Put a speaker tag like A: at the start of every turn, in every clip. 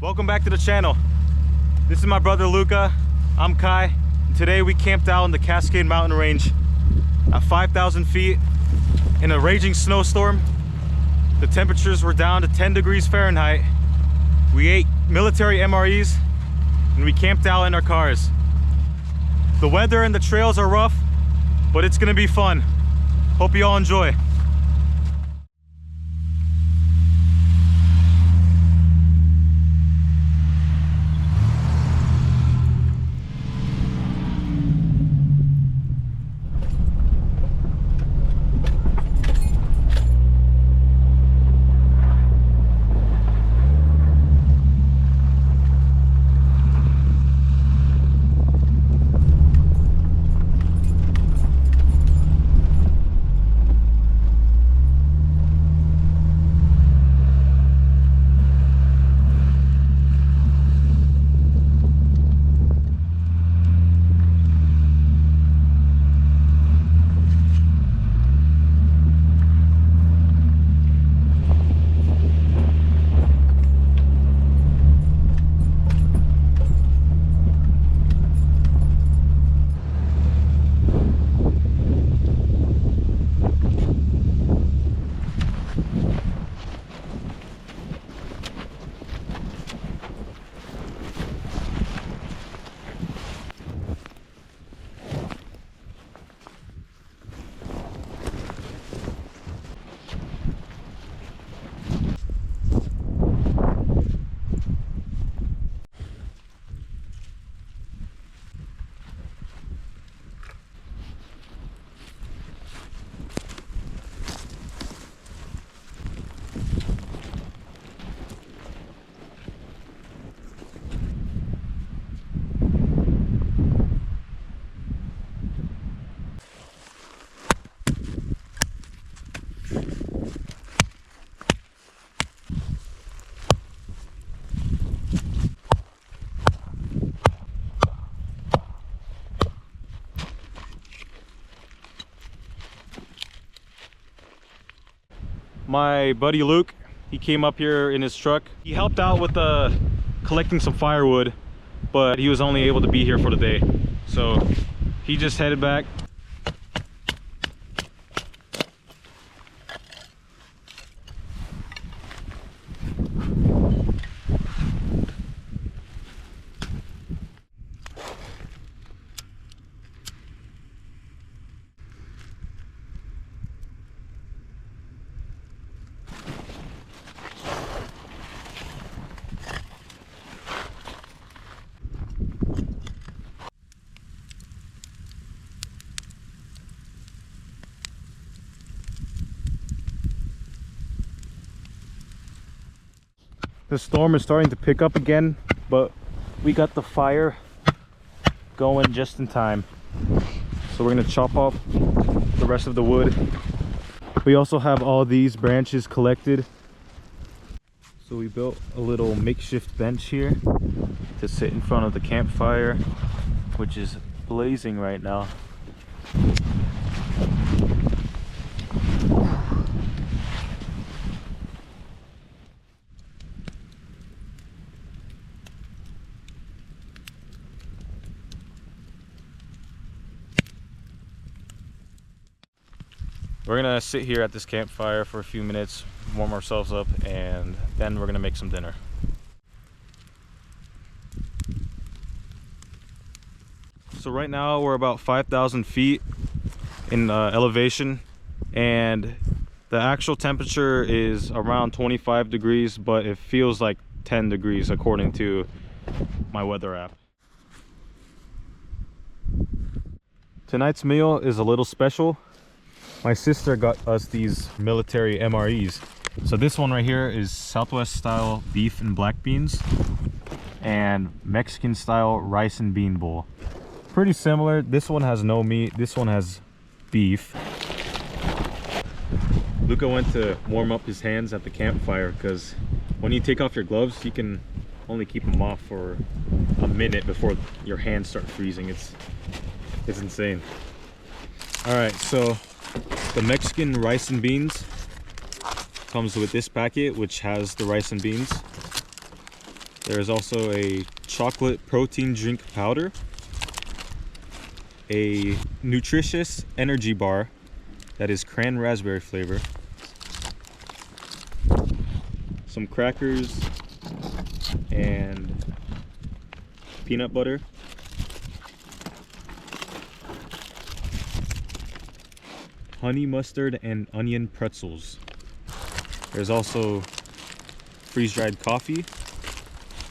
A: Welcome back to the channel. This is my brother Luca. I'm Kai. And today we camped out in the Cascade Mountain Range at 5,000 feet in a raging snowstorm. The temperatures were down to 10 degrees Fahrenheit. We ate military MREs and we camped out in our cars. The weather and the trails are rough, but it's gonna be fun. Hope you all enjoy. My buddy Luke, he came up here in his truck. He helped out with collecting some firewood, but he was only able to be here for the day. So he just headed back. The storm is starting to pick up again, but we got the fire going just in time. So we're gonna chop off the rest of the wood. We also have all these branches collected. So we built a little makeshift bench here to sit in front of the campfire, which is blazing right now. We're gonna sit here at this campfire for a few minutes, warm ourselves up, and then we're gonna make some dinner. So right now we're about 5,000 feet in elevation, and the actual temperature is around 25 degrees, but it feels like 10 degrees according to my weather app. Tonight's meal is a little special. My sister got us these military MREs. So this one right here is Southwest style beef and black beans, and Mexican style rice and bean bowl. Pretty similar. This one has no meat, this one has beef. Luca went to warm up his hands at the campfire because when you take off your gloves, you can only keep them off for a minute before your hands start freezing. It's insane. All right, so the Mexican rice and beans comes with this packet, which has the rice and beans. There is also a chocolate protein drink powder, a nutritious energy bar that is cran raspberry flavor, some crackers, and peanut butter, honey mustard, and onion pretzels. There's also freeze-dried coffee,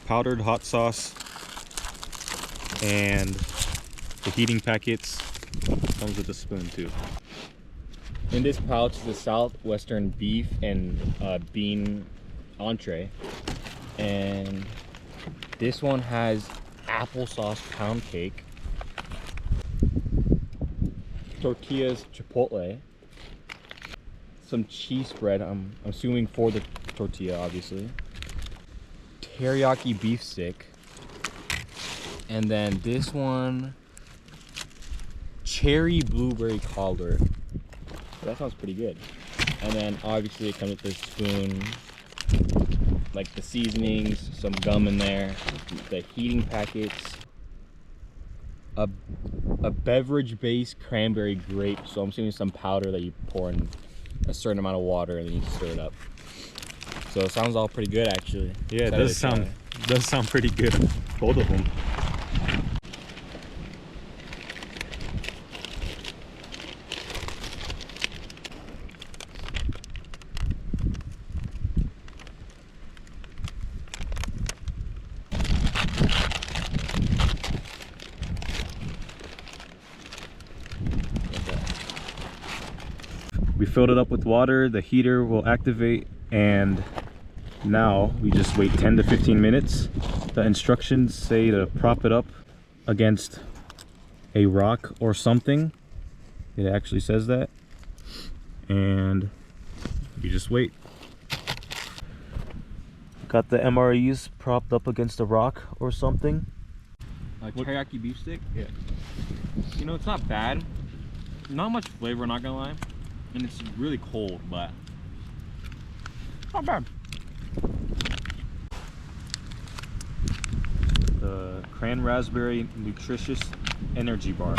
A: powdered hot sauce, and the heating packets. Comes with a spoon too. In this pouch is a southwestern beef and bean entree, and this one has applesauce pound cake, tortillas chipotle, some cheese spread, I'm assuming for the tortilla obviously, teriyaki beef stick, and then this one, cherry blueberry cobbler. That sounds pretty good. And then obviously it comes with a spoon, like the seasonings, some gum in there, the heating packets, a beverage-based cranberry grape. So I'm assuming some powder that you pour in a certain amount of water and then you stir it up. So it sounds all pretty good actually. Yeah, it does sound pretty good. Both of them. We filled it up with water, the heater will activate, and now we just wait 10 to 15 minutes. The instructions say to prop it up against a rock or something. It actually says that. And you just wait. Got the MREs propped up against a rock or something.
B: Teriyaki beef stick?
A: Yeah.
B: You know, it's not bad. Not much flavor, not gonna lie. And it's really cold, but not bad.
A: The cran raspberry nutritious energy bar.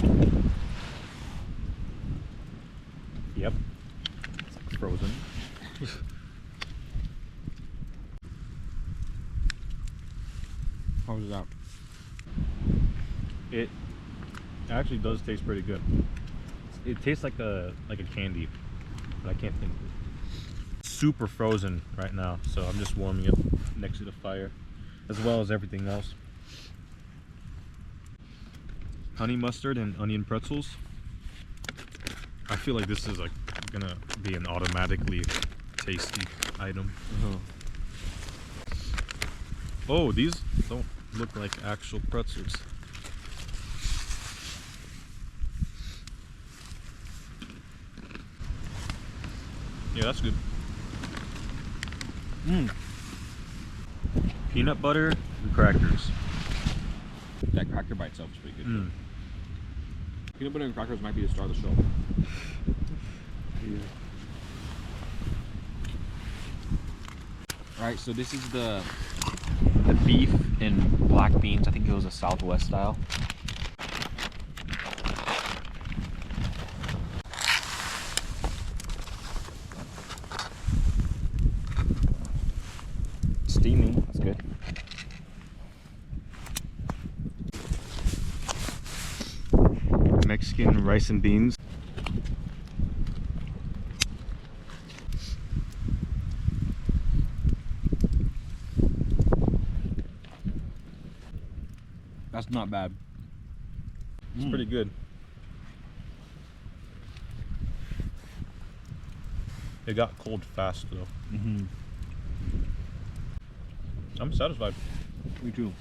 A: Yep. It's frozen.
B: How was that?
A: It actually does taste pretty good. It tastes like a candy, but I can't think of it. It's super frozen right now, so I'm just warming it next to the fire, as well as everything else. Honey mustard and onion pretzels. I feel like this is like gonna be an automatically tasty item. Oh, these don't look like actual pretzels. Yeah, that's good. Peanut butter and crackers.
B: That cracker by itself is pretty good. Peanut butter and crackers might be the star of the show.
A: Yeah.
B: Alright, so this is the beef and black beans. I think it was a Southwest style. Steaming, that's good.
A: Mexican rice and beans.
B: That's not bad.
A: It's pretty good. It got cold fast though. I'm satisfied.
B: Me too.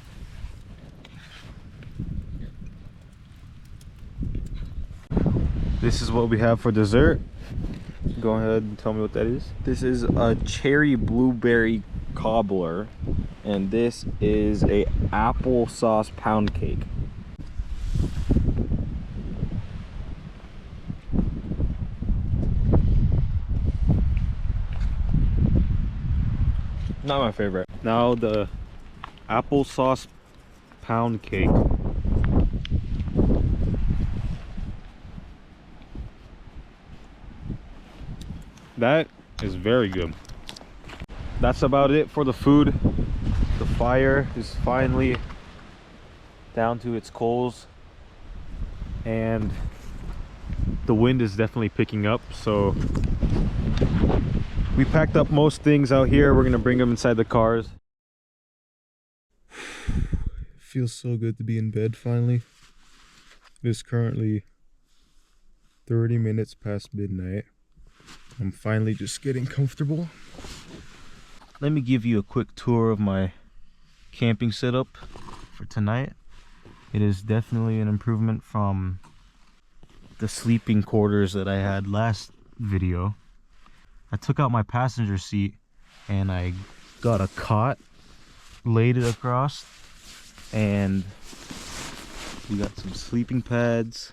A: This is what we have for dessert. Go ahead and tell me what that is.
C: This is a cherry blueberry cobbler, and this is a applesauce pound cake.
A: Not my favorite. Now the
C: applesauce pound cake. That is very good. That's about it for the food. The fire is finally down to its coals, and the wind is definitely picking up, so we packed up most things out here. We're gonna bring them inside the cars. Feels so good to be in bed finally. It is currently 30 minutes past midnight. I'm finally just getting comfortable. Let me give you a quick tour of my camping setup for tonight. It is definitely an improvement from the sleeping quarters that I had last video. I took out my passenger seat and I got a cot, laid it across, and we got some sleeping pads.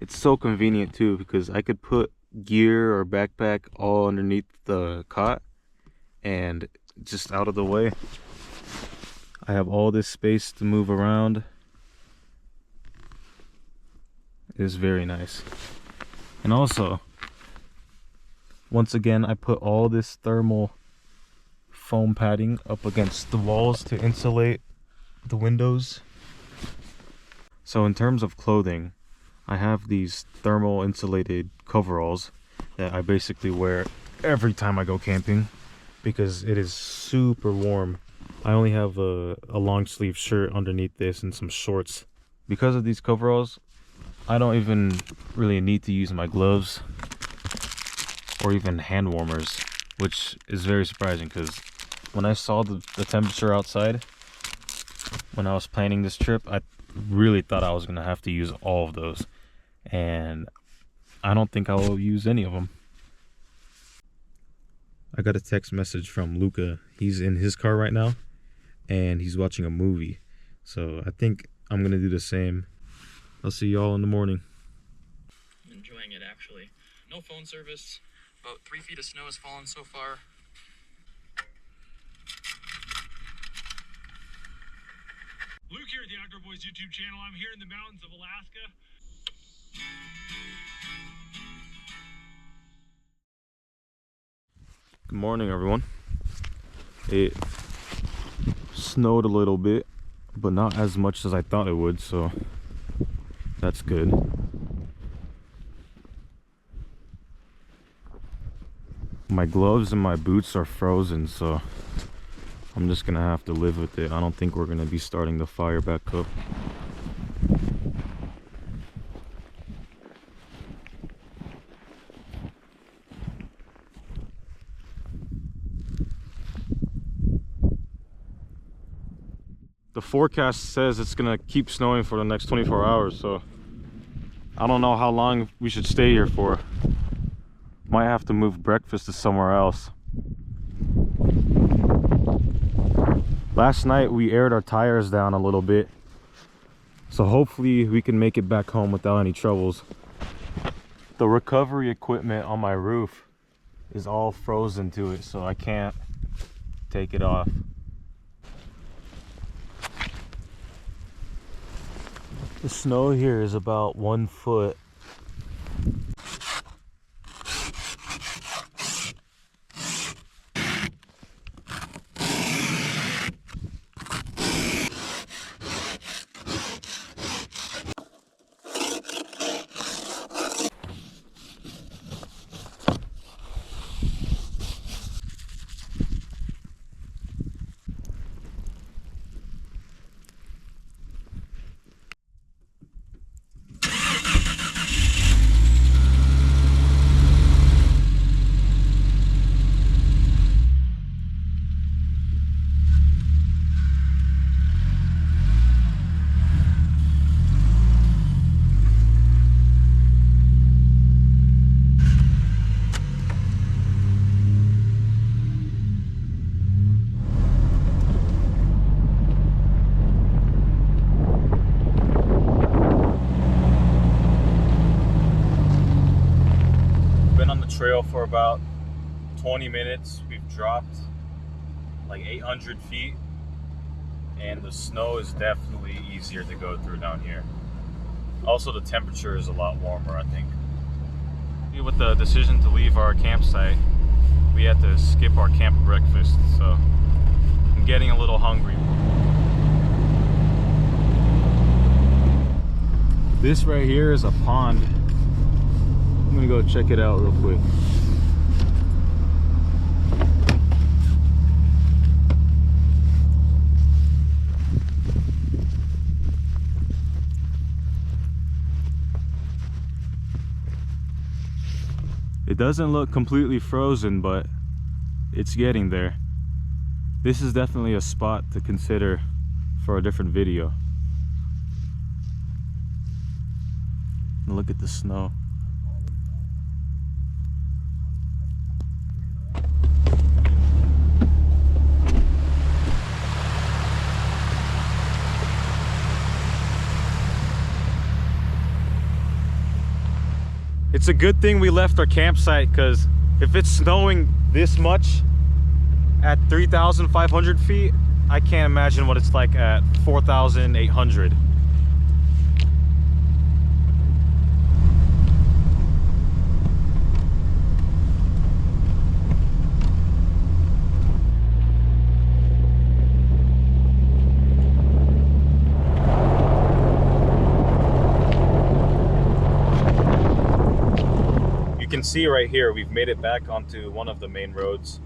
C: It's so convenient too, because I could put gear or backpack all underneath the cot and just out of the way. I have all this space to move around. It is very nice. And also, once again, I put all this thermal foam padding up against the walls to insulate the windows. So in terms of clothing, I have these thermal insulated coveralls that I basically wear every time I go camping because it is super warm. I only have a long sleeve shirt underneath this and some shorts. Because of these coveralls, I don't even really need to use my gloves or even hand warmers, which is very surprising because when I saw the temperature outside when I was planning this trip, I really thought I was gonna have to use all of those, and I don't think I will use any of them. I got a text message from Luca. He's in his car right now and he's watching a movie, so I think I'm gonna do the same. I'll see y'all in the morning.
D: I'm enjoying it, actually. No phone service. About 3 feet of snow has fallen so far.
E: Luke here at the Outdoor Boys YouTube channel. I'm here in the mountains of Alaska.
C: Good morning, everyone. It snowed a little bit, but not as much as I thought it would, so that's good. My gloves and my boots are frozen, so I'm just gonna have to live with it. I don't think we're gonna be starting the fire back up. The forecast says it's gonna keep snowing for the next 24 hours, so I don't know how long we should stay here for. Might have to move breakfast to somewhere else. Last night we aired our tires down a little bit, so hopefully we can make it back home without any troubles. The recovery equipment on my roof is all frozen to it, so I can't take it off. The snow here is about 1 foot. Trail for about 20 minutes. We've dropped like 800 feet and the snow is definitely easier to go through down here. Also, the temperature is a lot warmer, I think. With the decision to leave our campsite, we had to skip our camp breakfast, so I'm getting a little hungry. This right here is a pond. I'm gonna go check it out real quick. It doesn't look completely frozen, but it's getting there. This is definitely a spot to consider for a different video. Look at the snow. It's a good thing we left our campsite, because if it's snowing this much at 3,500 feet, I can't imagine what it's like at 4,800. You can see right here, we've made it back onto one of the main roads,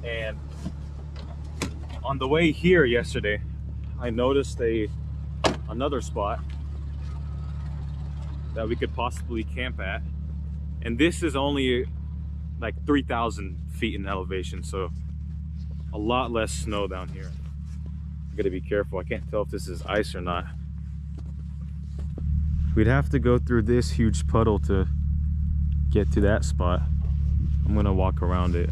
C: and on the way here yesterday I noticed another spot that we could possibly camp at, and this is only like 3,000 feet in elevation, so a lot less snow down here. I'm gonna be careful, I can't tell if this is ice or not. We'd have to go through this huge puddle to get to that spot. I'm gonna walk around it.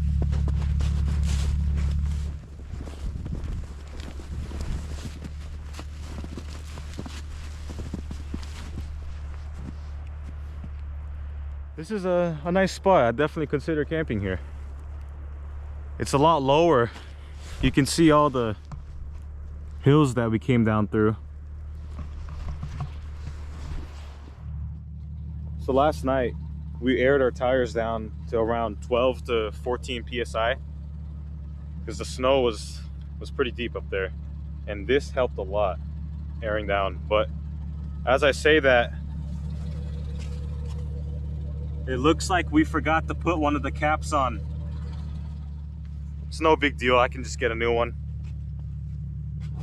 C: This is a nice spot. I'd definitely consider camping here. It's a lot lower. You can see all the hills that we came down through. So last night we aired our tires down to around 12 to 14 psi because the snow was pretty deep up there, and this helped a lot airing down. But as I say that, it looks like we forgot to put one of the caps on. It's no big deal, I can just get a new one.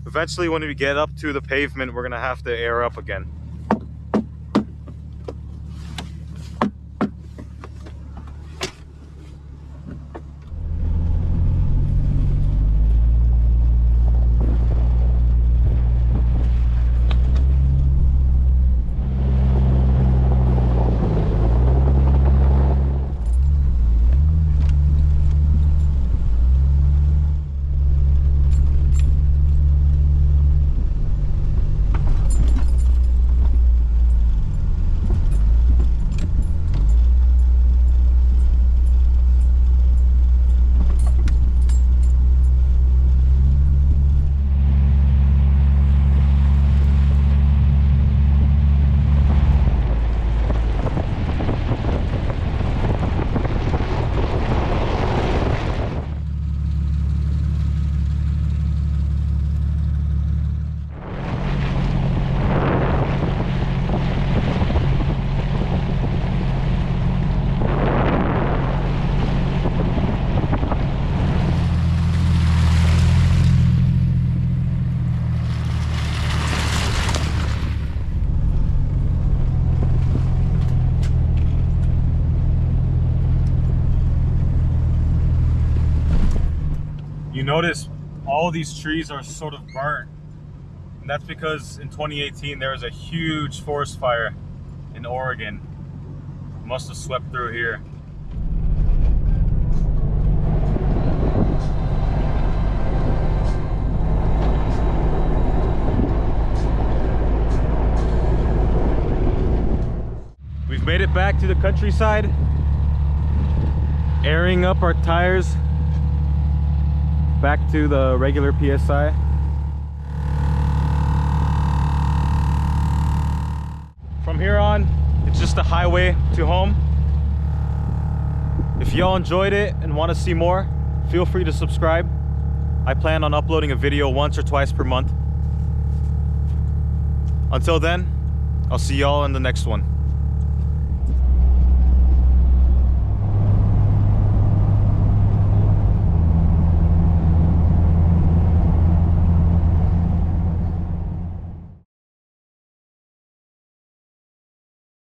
C: Eventually when we get up to the pavement, we're gonna have to air up again. You notice all these trees are sort of burnt, and that's because in 2018 there was a huge forest fire in Oregon. It must have swept through here. We've made it back to the countryside, airing up our tires back to the regular PSI.
A: just a highway to home. If y'all enjoyed it and want to see more, feel free to subscribe. I plan on uploading a video once or twice per month. Until then, I'll see y'all in the next one.